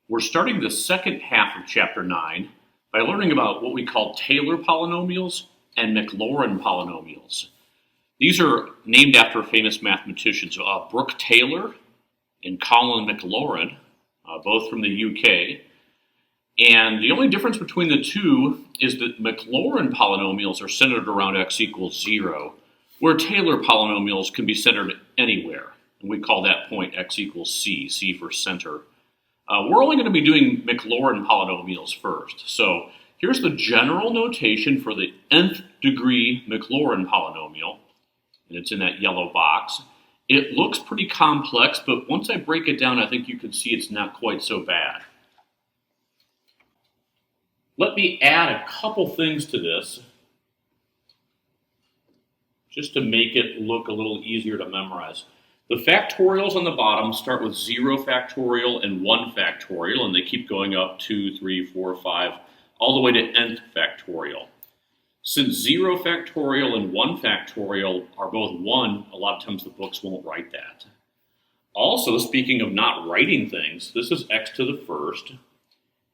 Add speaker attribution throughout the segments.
Speaker 1: We're starting the second half of Chapter 9 by learning about what we call Taylor polynomials and Maclaurin polynomials. These are named after famous mathematicians, Brooke Taylor and Colin Maclaurin, both from the UK. And the only difference between the two is that Maclaurin polynomials are centered around x equals 0, where Taylor polynomials can be centered anywhere. And we call that point x equals c, c for center. We're only going to be doing Maclaurin polynomials first. So here's the general notation for the nth degree Maclaurin polynomial, and it's in that yellow box. It looks pretty complex, but once I break it down, I think you can see it's not quite so bad. Let me add a couple things to this, just to make it look a little easier to memorize. The factorials on the bottom start with 0 factorial and 1 factorial, and they keep going up 2, 3, 4, 5, all the way to nth factorial. Since 0 factorial and 1 factorial are both 1, a lot of times the books won't write that. Also, speaking of not writing things, this is x to the first,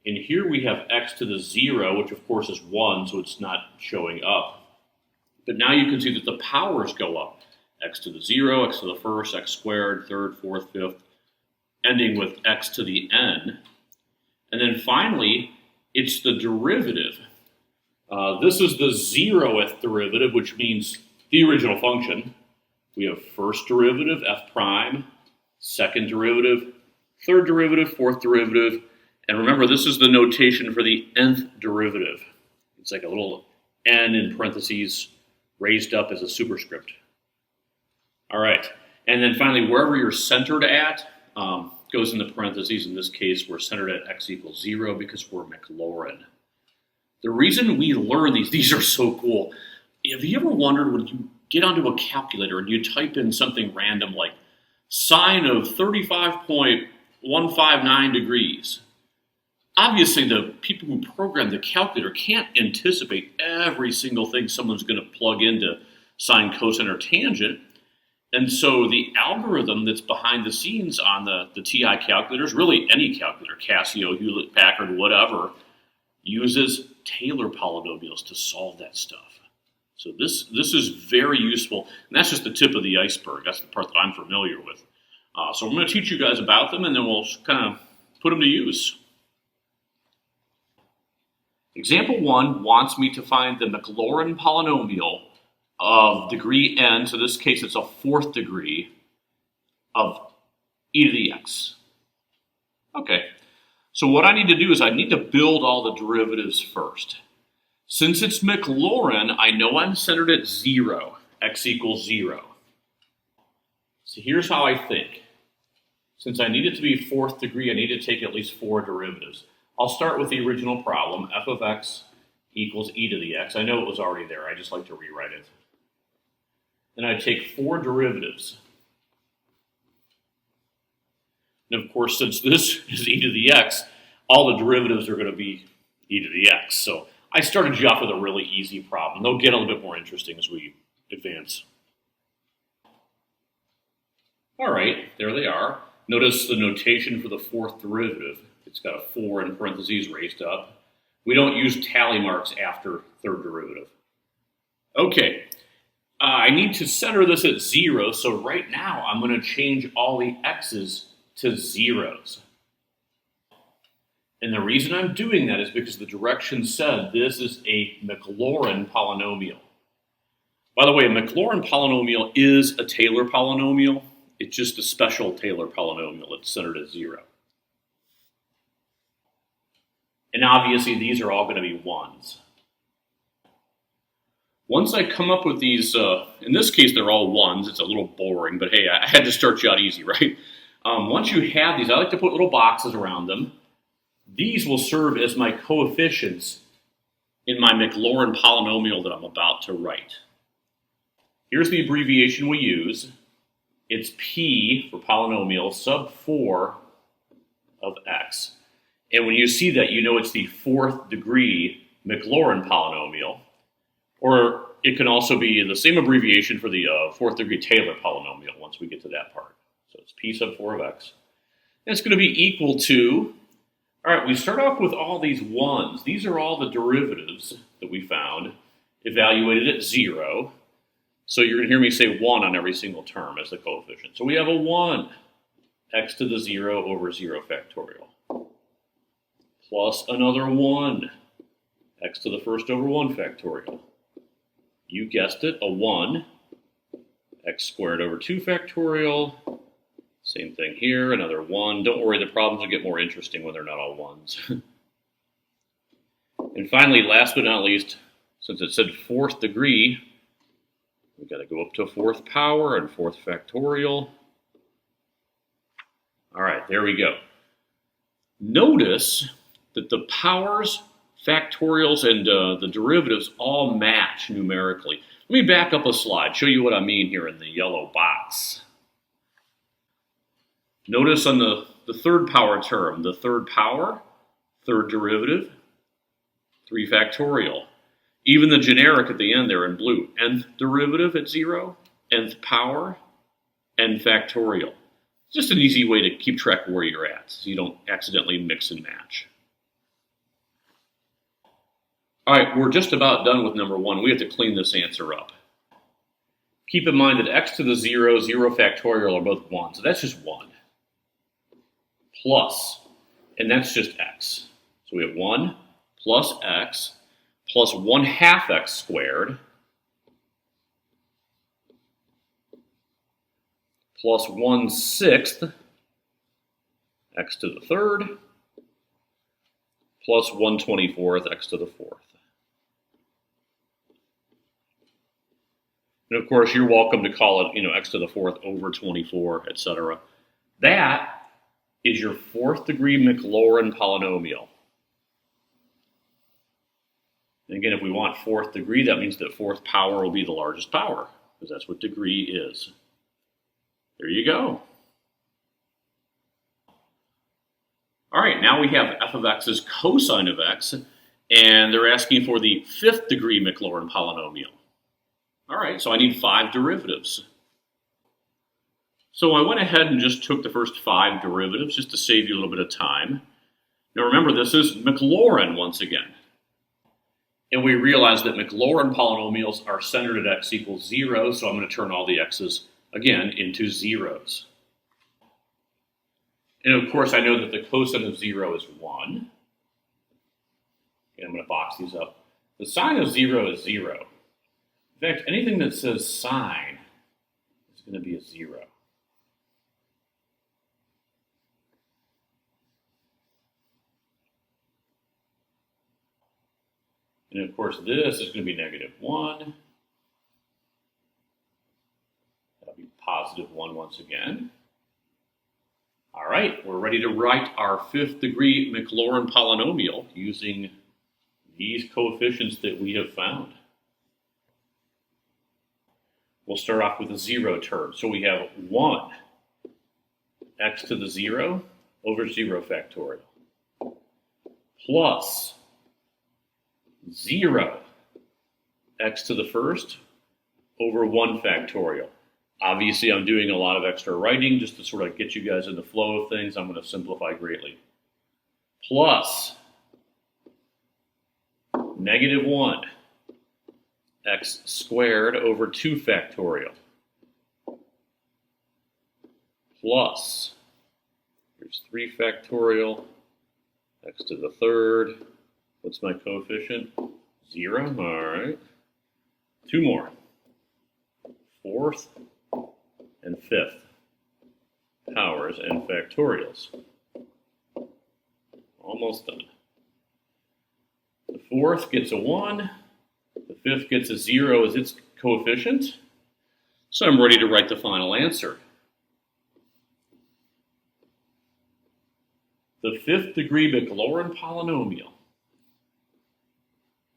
Speaker 1: and here we have x to the 0, which of course is 1, so it's not showing up. But now you can see that the powers go up. X to the 0, x to the first, x squared, third, fourth, fifth, ending with x to the n. And then finally, it's the derivative. This is the 0th derivative, which means the original function. We have first derivative, f prime, second derivative, third derivative, fourth derivative. And remember, this is the notation for the nth derivative. It's like a little n in parentheses raised up as a superscript. All right, and then finally, wherever you're centered at goes in the parentheses. In this case, we're centered at x equals 0 because we're Maclaurin. The reason we learn these are so cool. Have you ever wondered when you get onto a calculator and you type in something random like sine of 35.159 degrees? Obviously, the people who program the calculator can't anticipate every single thing someone's going to plug into sine, cosine, or tangent. And so the algorithm that's behind the scenes on the TI calculators, really any calculator, Casio, Hewlett Packard, whatever, uses Taylor polynomials to solve that stuff. So this is very useful, and that's just the tip of the iceberg. That's the part that I'm familiar with. So I'm going to teach you guys about them, and then we'll kind of put them to use. Example 1 wants me to find the Maclaurin polynomial of degree n, so in this case it's a 4th degree, of e to the x. Okay, so what I need to do is I need to build all the derivatives first. Since it's Maclaurin, I know I'm centered at 0, x equals 0. So here's how I think. Since I need it to be 4th degree, I need to take at least 4 derivatives. I'll start with the original problem, f of x equals e to the x. I know it was already there, I just like to rewrite it. Then I take 4 derivatives. And of course, since this is e to the x, all the derivatives are going to be e to the x. So I started you off with a really easy problem. They'll get a little bit more interesting as we advance. All right, there they are. Notice the notation for the 4th derivative. It's got a 4 in parentheses raised up. We don't use tally marks after third derivative. Okay. I need to center this at 0, so right now I'm going to change all the x's to zeros. And the reason I'm doing that is because the directions said this is a Maclaurin polynomial. By the way, a Maclaurin polynomial is a Taylor polynomial. It's just a special Taylor polynomial that's centered at 0. And obviously these are all going to be 1s. Once I come up with these, in this case they're all 1s, it's a little boring, but hey, I had to start you out easy, right? Once you have these, I like to put little boxes around them. These will serve as my coefficients in my Maclaurin polynomial that I'm about to write. Here's the abbreviation we use. It's P for polynomial sub 4 of x. And when you see that, you know it's the 4th degree Maclaurin polynomial. Or it can also be the same abbreviation for the 4th degree Taylor polynomial once we get to that part. So it's P sub 4 of x. And it's going to be equal to All right, we start off with all these ones. These are all the derivatives that we found, evaluated at 0. So you're going to hear me say 1 on every single term as the coefficient. So we have a 1, x to the 0 over 0 factorial, plus another 1, x to the first over 1 factorial. You guessed it, a 1, x squared over 2 factorial. Same thing here, another 1. Don't worry, the problems will get more interesting when they're not all 1s. And finally, last but not least, since it said 4th degree, we've got to go up to 4th power and 4th factorial. All right, there we go. Notice that the powers, factorials, and the derivatives all match numerically. Let me back up a slide, show you what I mean here in the yellow box. Notice on the third power term, the third power, third derivative, 3 factorial. Even the generic at the end there in blue, nth derivative at 0, nth power, n factorial. Just an easy way to keep track of where you're at so you don't accidentally mix and match. All right, we're just about done with number 1. We have to clean this answer up. Keep in mind that x to the 0, 0 factorial are both 1, so that's just 1. Plus, and that's just x. So we have 1 plus x plus 1/2 x squared plus 1/6 x to the third plus 1/24 x to the fourth. And of course, you're welcome to call it, x to the fourth over 24, etc. That is your 4th degree Maclaurin polynomial. And again, if we want 4th degree, that means that 4th power will be the largest power, because that's what degree is. There you go. All right, now we have f of x's cosine of x, and they're asking for the 5th degree Maclaurin polynomial. All right, so I need 5 derivatives. So I went ahead and just took the first 5 derivatives just to save you a little bit of time. Now remember, this is Maclaurin once again. And we realize that Maclaurin polynomials are centered at x equals 0, so I'm going to turn all the x's, again, into zeros. And of course, I know that the cosine of 0 is 1. Okay, I'm going to box these up. The sine of 0 is 0. In fact, anything that says sine is going to be a 0. And of course, this is going to be -1. That'll be +1 once again. All right, we're ready to write our 5th degree Maclaurin polynomial using these coefficients that we have found. We'll start off with a 0 term. So we have 1 x to the 0 over 0 factorial plus 0 x to the first over 1 factorial. Obviously, I'm doing a lot of extra writing just to sort of get you guys in the flow of things. I'm going to simplify greatly. Plus -1 x squared over 2 factorial plus, here's 3 factorial, x to the third. What's my coefficient? 0, all right. 2 more. 4th and 5th powers and factorials. Almost done. The 4th gets a 1. The 5th gets a 0 as its coefficient. So I'm ready to write the final answer. The 5th degree Maclaurin polynomial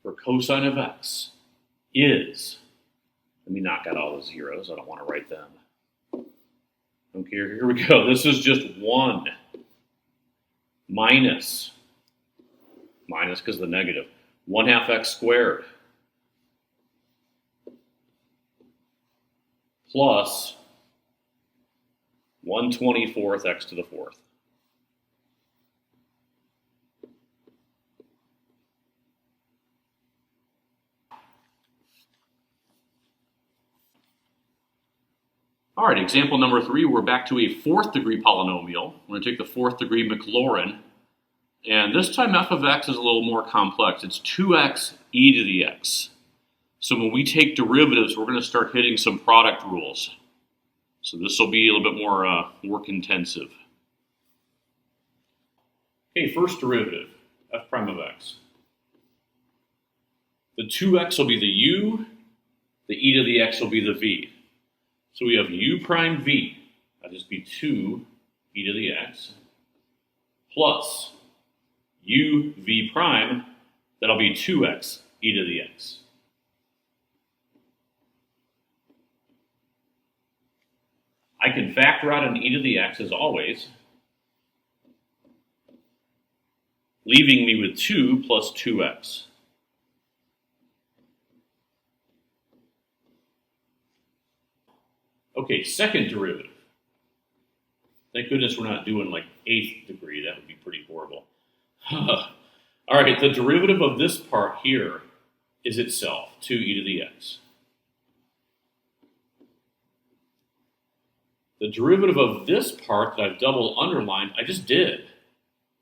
Speaker 1: for cosine of x is, let me knock out all the zeros, I don't want to write them. Okay, here we go. This is just 1 minus because of the negative, 1/2 x squared plus 1/24 x to the fourth. All right, example number 3, we're back to a 4th degree polynomial. We're going to take the 4th degree Maclaurin, and this time f of x is a little more complex. It's 2x e to the x. So when we take derivatives, we're going to start hitting some product rules. So this will be a little bit more work intensive. Okay, first derivative, f prime of x. The 2x will be the u, the e to the x will be the v. So we have u prime v, that'll just be 2 e to the x, plus u v prime, that'll be 2x e to the x. I can factor out an e to the x as always, leaving me with 2 plus 2x. Okay, second derivative. Thank goodness we're not doing like 8th degree. That would be pretty horrible. All right, the derivative of this part here is itself, 2 e to the x. The derivative of this part that I've double underlined, I just did.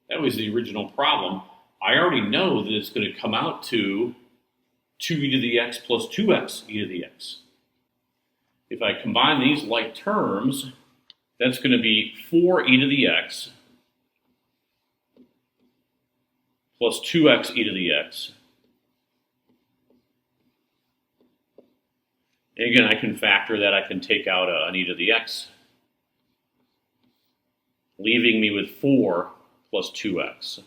Speaker 1: That was the original problem. I already know that it's going to come out to 2 e to the x plus 2x e to the x. If I combine these like terms, that's going to be 4 e to the x plus 2x e to the x. And again, I can factor that. I can take out an e to the x, leaving me with 4 plus 2x.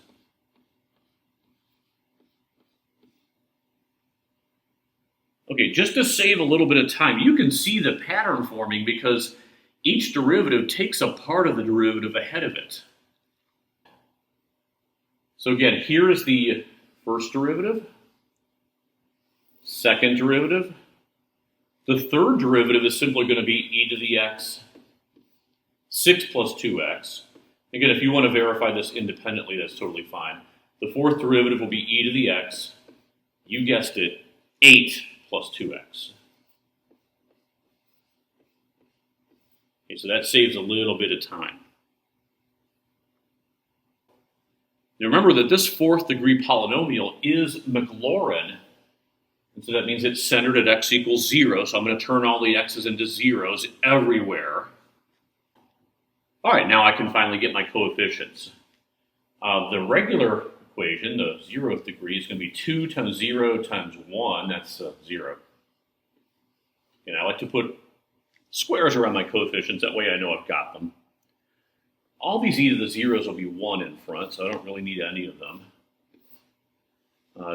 Speaker 1: Okay, just to save a little bit of time, you can see the pattern forming because each derivative takes a part of the derivative ahead of it. So again, here is the first derivative, second derivative. The third derivative is simply going to be e to the x, 6 plus 2x. Again, if you want to verify this independently, that's totally fine. The fourth derivative will be e to the x, you guessed it, 8 plus 2x. Okay, so that saves a little bit of time. Now remember that this 4th degree polynomial is Maclaurin, and so that means it's centered at x equals 0, so I'm going to turn all the x's into zeros everywhere. All right, now I can finally get my coefficients. The regular equation, the 0th degree, is going to be 2 times 0 times 1, that's 0. And I like to put squares around my coefficients, that way I know I've got them. All these e to the zeros will be 1 in front, so I don't really need any of them.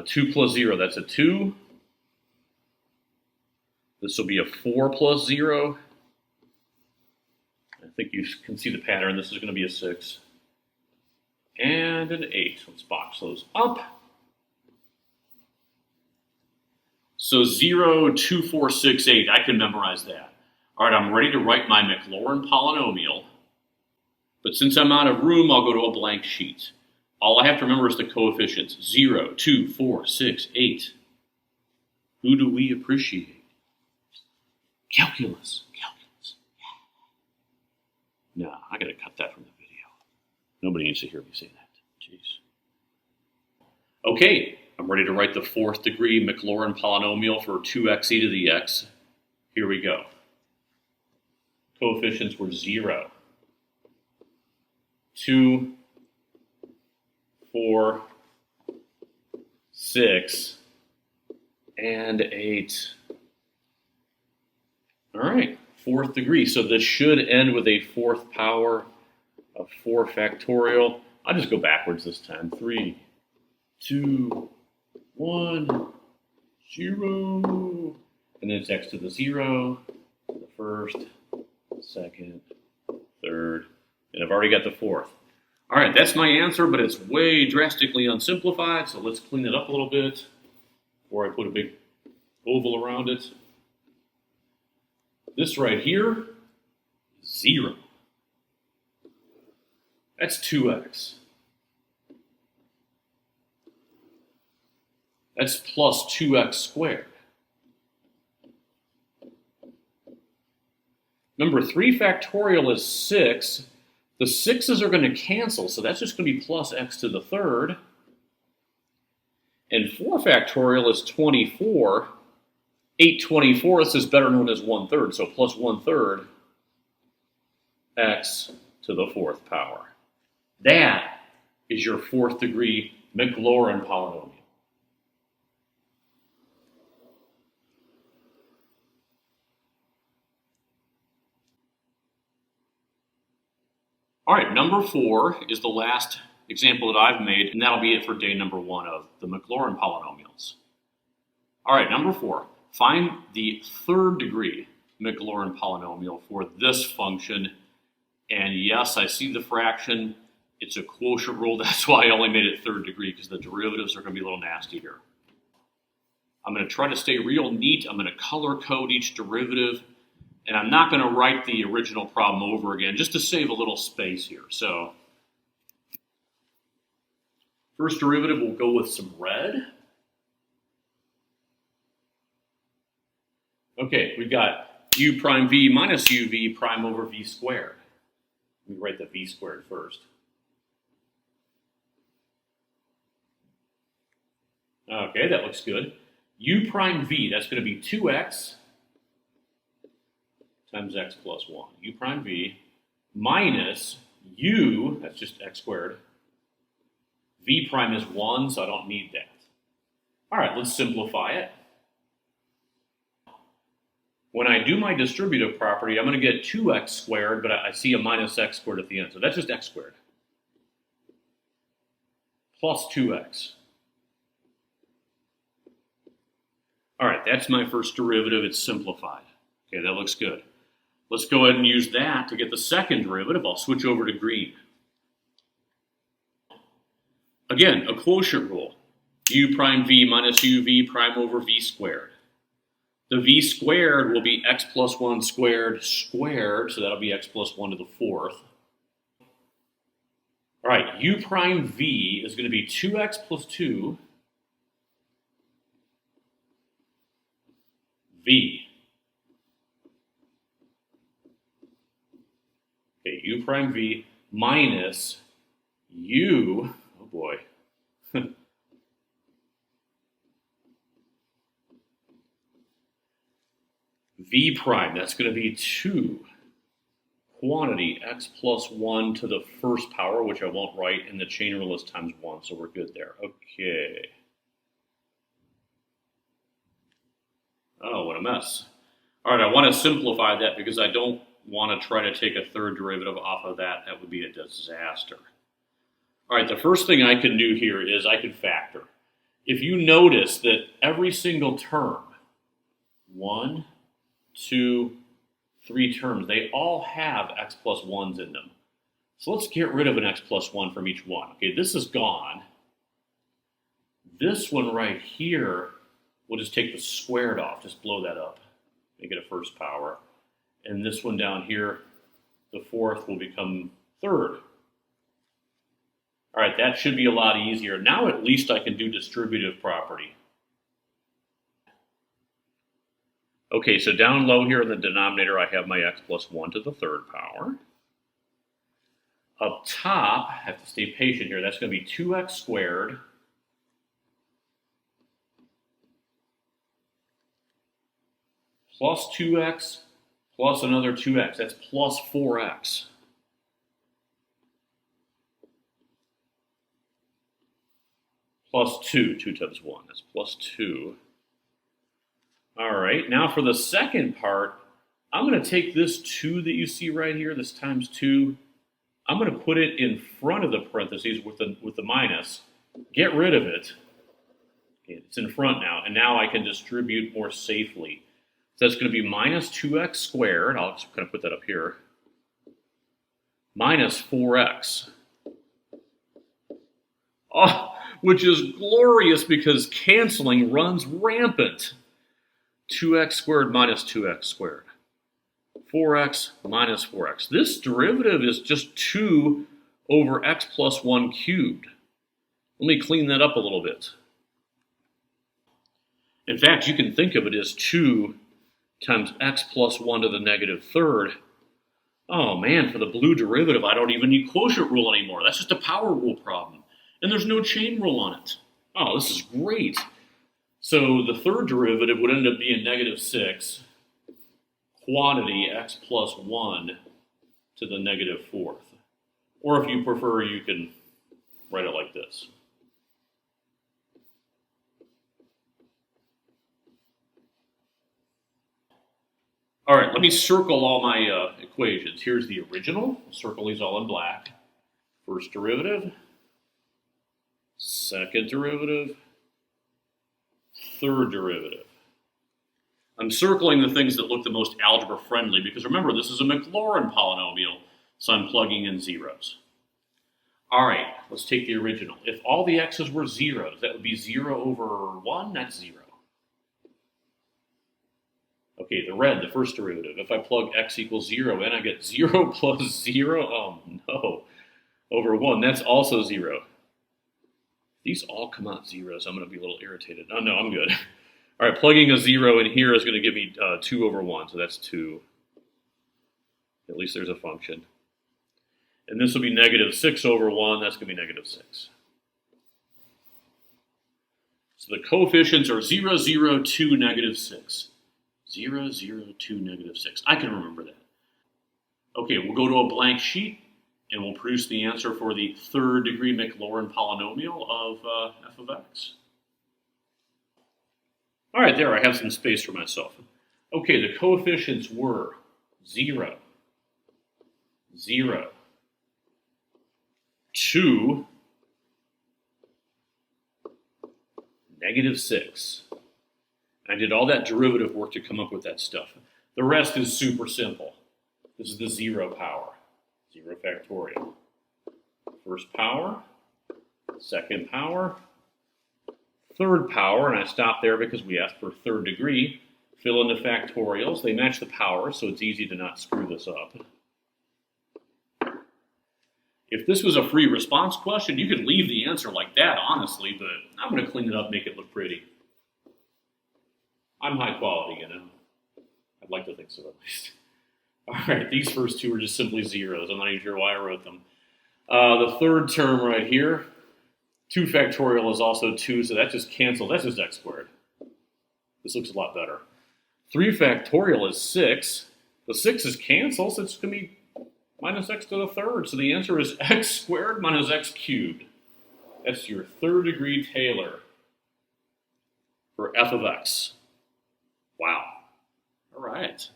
Speaker 1: 2 plus 0, that's a 2. This will be a 4 plus 0. I think you can see the pattern. This is going to be a 6. And an 8. Let's box those up. So 0, 2, 4, 6, 8. I can memorize that. All right, I'm ready to write my Maclaurin polynomial. But since I'm out of room, I'll go to a blank sheet. All I have to remember is the coefficients. 0, 2, 4, 6, 8. Who do we appreciate? Calculus. Calculus. Yeah. No, I got to cut that from the video. Nobody needs to hear me say that. Jeez. Okay, I'm ready to write the 4th degree Maclaurin polynomial for 2x e to the x. Here we go. Coefficients were 0, 2, 4, 6, and 8. All right, 4th degree. So this should end with a 4th power of 4 factorial. I'll just go backwards this time. 3, 2, 1, 0. And then it's x to the 0, the 1st, 2nd, 3rd, and I've already got the 4th. All right, that's my answer, but it's way drastically unsimplified, so let's clean it up a little bit before I put a big oval around it. This right here, 0. That's 2x. That's plus 2x squared. Remember, 3 factorial is 6. The 6's are going to cancel, so that's just going to be plus x to the third. And 4 factorial is 24. 8/24 is better known as 1/3, so plus 1/3 x to the 4th power. That is your 4th degree Maclaurin polynomial. All right, number 4 is the last example that I've made, and that'll be it for day number 1 of the Maclaurin polynomials. All right, number 4, find the 3rd degree Maclaurin polynomial for this function. And yes, I see the fraction. It's a quotient rule. That's why I only made it 3rd degree, because the derivatives are going to be a little nasty here. I'm going to try to stay real neat. I'm going to color code each derivative. And I'm not going to write the original problem over again, just to save a little space here. So, first derivative, we'll go with some red. Okay, we've got u prime v minus uv prime over v squared. Let me write the v squared first. Okay, that looks good. U prime v, that's going to be 2x times x plus 1. U prime v minus u, that's just x squared. V prime is 1, so I don't need that. All right, let's simplify it. When I do my distributive property, I'm going to get 2x squared, but I see a minus x squared at the end, so that's just x squared. Plus 2x. All right, that's my first derivative. It's simplified. Okay, that looks good. Let's go ahead and use that to get the second derivative. I'll switch over to green. Again, a quotient rule. U prime v minus uv prime over v squared. The v squared will be x plus 1 squared squared, so that'll be x plus 1 to the 4th. All right, u prime v is going to be 2x plus 2 v. Okay, u prime v minus u, oh boy, v prime, that's going to be 2 quantity x plus 1 to the 1st power, which I won't write, and the chain rule is times 1, so we're good there. Okay. Oh, what a mess. All right, I want to simplify that because I don't want to try to take a 3rd derivative off of that. That would be a disaster. All right, the first thing I can do here is I can factor. If you notice that every single term, 1, 2, 3 terms, they all have x plus 1s in them. So let's get rid of an x plus 1 from each one. Okay, this is gone. This one right here, we'll just take the squared off, just blow that up, make it a 1st power. And this one down here, the 4th, will become 3rd. All right, that should be a lot easier. Now at least I can do distributive property. Okay, so down low here in the denominator, I have my x plus 1 to the 3rd power. Up top, I have to stay patient here, that's going to be 2x squared plus 2x plus another 2x. That's plus 4x. Plus 2. 2 times 1. That's plus 2. All right. Now for the second part, I'm going to take this 2 that you see right here, this times 2. I'm going to put it in front of the parentheses with the minus. Get rid of it. Okay, it's in front now. And now I can distribute more safely. So that's going to be minus 2x squared. I'll just kind of put that up here. Minus 4x. Oh, which is glorious because canceling runs rampant. 2x squared minus 2x squared. 4x minus 4x. This derivative is just 2 over x plus 1 cubed. Let me clean that up a little bit. In fact, you can think of it as 2 times x plus 1 to the negative 3rd Oh man, for the blue derivative, I don't even need quotient rule anymore. That's just a power rule problem. And there's no chain rule on it. Oh, this is great. So the third derivative would end up being -6 quantity x plus 1 to the -4th. Or if you prefer, you can write it like this. All right, let me circle all my equations. Here's the original. Circle these all in black. First derivative, second derivative, third derivative. I'm circling the things that look the most algebra friendly because remember, this is a Maclaurin polynomial, so I'm plugging in zeros. All right, let's take the original. If all the x's were zeros, that would be 0 over 1, that's 0. Okay, the red, the first derivative. If I plug x equals 0 in, I get 0 plus 0. Oh no. Over 1, that's also 0. These all come out zeros. I'm going to be a little irritated. Oh no, I'm good. All right, plugging a 0 in here is going to give me 2 over 1, so that's 2. At least there's a function. And this will be -6 over 1, that's going to be -6. So the coefficients are 0, 0, 2, -6. 0, 0, 2, -6. I can remember that. Okay, we'll go to a blank sheet and we'll produce the answer for the third degree Maclaurin polynomial of f of x. All right, there, I have some space for myself. Okay, the coefficients were 0, 0, 2, -6. I did all that derivative work to come up with that stuff. The rest is super simple. This is the 0 power, 0 factorial. First power, second power, third power, and I stopped there because we asked for third degree. Fill in the factorials. They match the power, so it's easy to not screw this up. If this was a free response question, you could leave the answer like that, honestly, but I'm going to clean it up, make it look pretty. I'm high quality, you know. I'd like to think so, at least. All right, these first two are just simply zeros. I'm not even sure why I wrote them. The third term right here, 2 factorial is also 2, so that just cancels. That's just x squared. This looks a lot better. 3 factorial is 6. The 6 is canceled, so it's going to be minus x to the third. So the answer is x squared minus x cubed. That's your third degree Taylor for f of x. Wow. All right.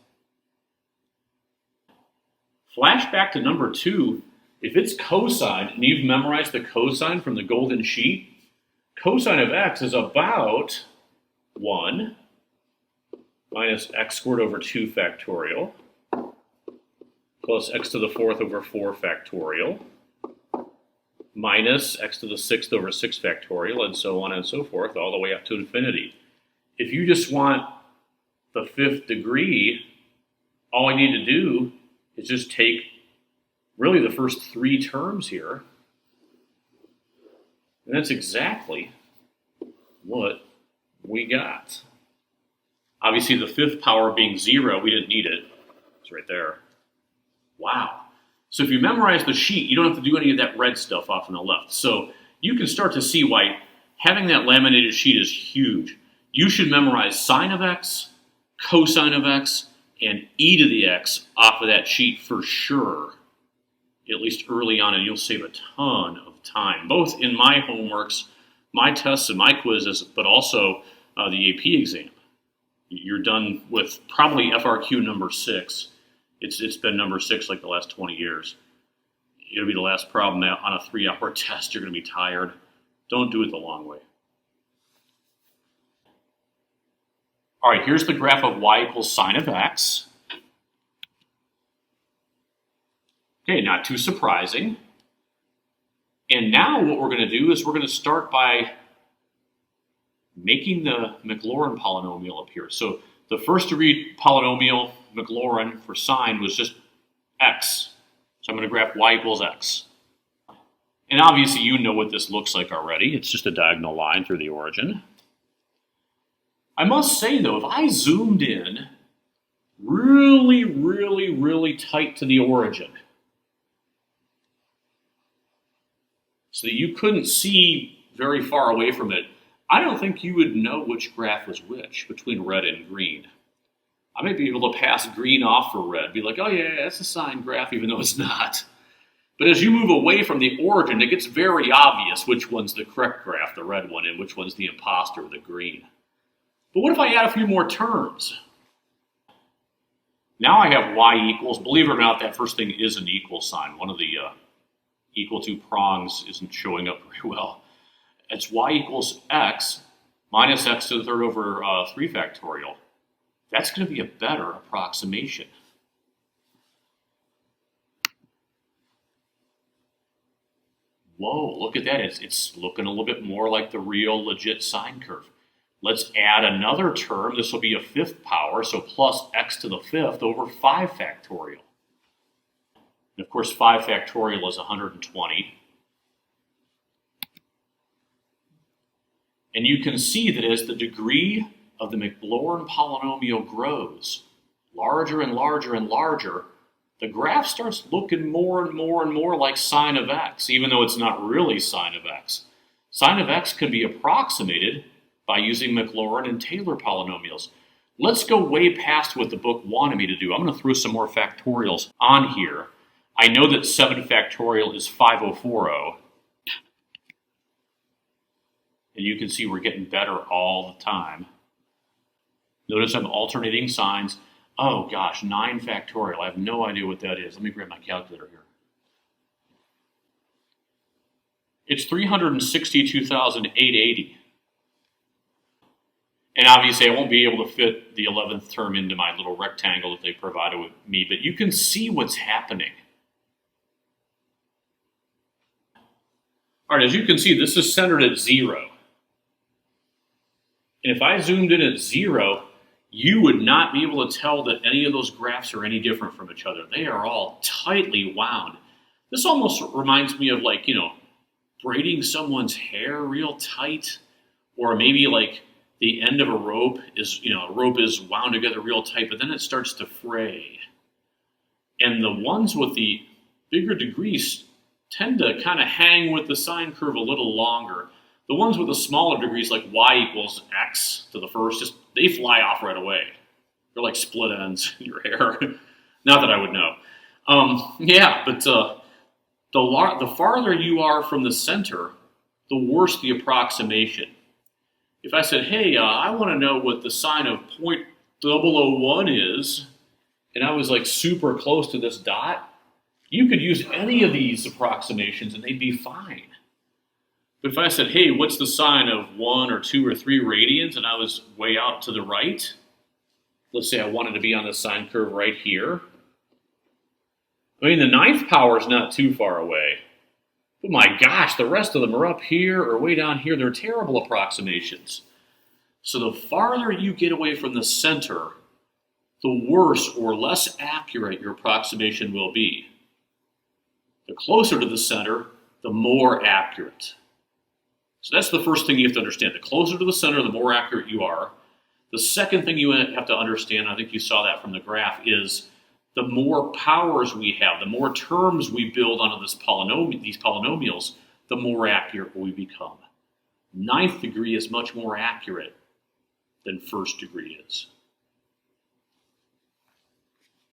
Speaker 1: Flashback to number 2. If it's cosine, and you've memorized the cosine from the golden sheet, cosine of x is about 1 minus x squared over 2 factorial plus x to the 4th over 4 factorial minus x to the 6th over 6 factorial, and so on and so forth, all the way up to infinity. If you just want the 5th degree, all I need to do is just take really the first 3 terms here, and that's exactly what we got. Obviously, the 5th power being 0, we didn't need it. It's right there. Wow. So if you memorize the sheet, you don't have to do any of that red stuff off on the left. So you can start to see why having that laminated sheet is huge. You should memorize sine of x, cosine of x, and e to the x off of that sheet for sure, at least early on, and you'll save a ton of time, both in my homeworks, my tests, and my quizzes, but also the AP exam. You're done with probably FRQ number 6. It's been number 6 like the last 20 years. It'll be the last problem on a 3-hour test. You're going to be tired. Don't do it the long way. All right, here's the graph of y equals sine of x. Okay, not too surprising. And now what we're going to do is we're going to start by making the Maclaurin polynomial appear. So the first degree polynomial, Maclaurin, for sine was just x. So I'm going to graph y equals x. And obviously you know what this looks like already. It's just a diagonal line through the origin. I must say though, if I zoomed in really, really, really tight to the origin, so that you couldn't see very far away from it, I don't think you would know which graph was which between red and green. I might be able to pass green off for red, be like, oh yeah, that's a sine graph, even though it's not. But as you move away from the origin, it gets very obvious which one's the correct graph, the red one, and which one's the imposter, the green. But what if I add a few more terms? Now I have y equals, believe it or not, that first thing is an equal sign. One of the equal to prongs isn't showing up very well. It's y equals x minus x to the third over 3 factorial. That's going to be a better approximation. Whoa, look at that. It's looking a little bit more like the real legit sine curve. Let's add another term. This will be a 5th power, so plus x to the 5th over 5 factorial. And of course, 5 factorial is 120. And you can see that as the degree of the Maclaurin polynomial grows larger and larger and larger, the graph starts looking more and more and more like sine of x, even though it's not really sine of x. Sine of x can be approximated by using Maclaurin and Taylor polynomials. Let's go way past what the book wanted me to do. I'm going to throw some more factorials on here. I know that 7 factorial is 5040. And you can see we're getting better all the time. Notice I'm alternating signs. Oh gosh, 9 factorial. I have no idea what that is. Let me grab my calculator here. It's 362,880. And obviously I won't be able to fit the 11th term into my little rectangle that they provided with me, but you can see what's happening. All right, as you can see, this is centered at 0. And if I zoomed in at 0, you would not be able to tell that any of those graphs are any different from each other. They are all tightly wound. This almost reminds me of, like, braiding someone's hair real tight, or maybe like the end of a rope is, a rope is wound together real tight, but then it starts to fray. And the ones with the bigger degrees tend to kind of hang with the sine curve a little longer. The ones with the smaller degrees, like y equals x to the first, they fly off right away. They're like split ends in your hair. Not that I would know. The farther you are from the center, the worse the approximation. If I said, hey, I want to know what the sine of 0.001 is, and I was like super close to this dot, you could use any of these approximations and they'd be fine. But if I said, hey, what's the sine of 1 or 2 or 3 radians, and I was way out to the right, let's say I wanted to be on the sine curve right here. I mean, the 9th power is not too far away. But my gosh, the rest of them are up here or way down here. They're terrible approximations. So the farther you get away from the center, the worse or less accurate your approximation will be. The closer to the center, the more accurate. So that's the first thing you have to understand. The closer to the center, the more accurate you are. The second thing you have to understand, I think you saw that from the graph, is the more powers we have, the more terms we build onto these polynomials, the more accurate we become. 9th degree is much more accurate than 1st degree is.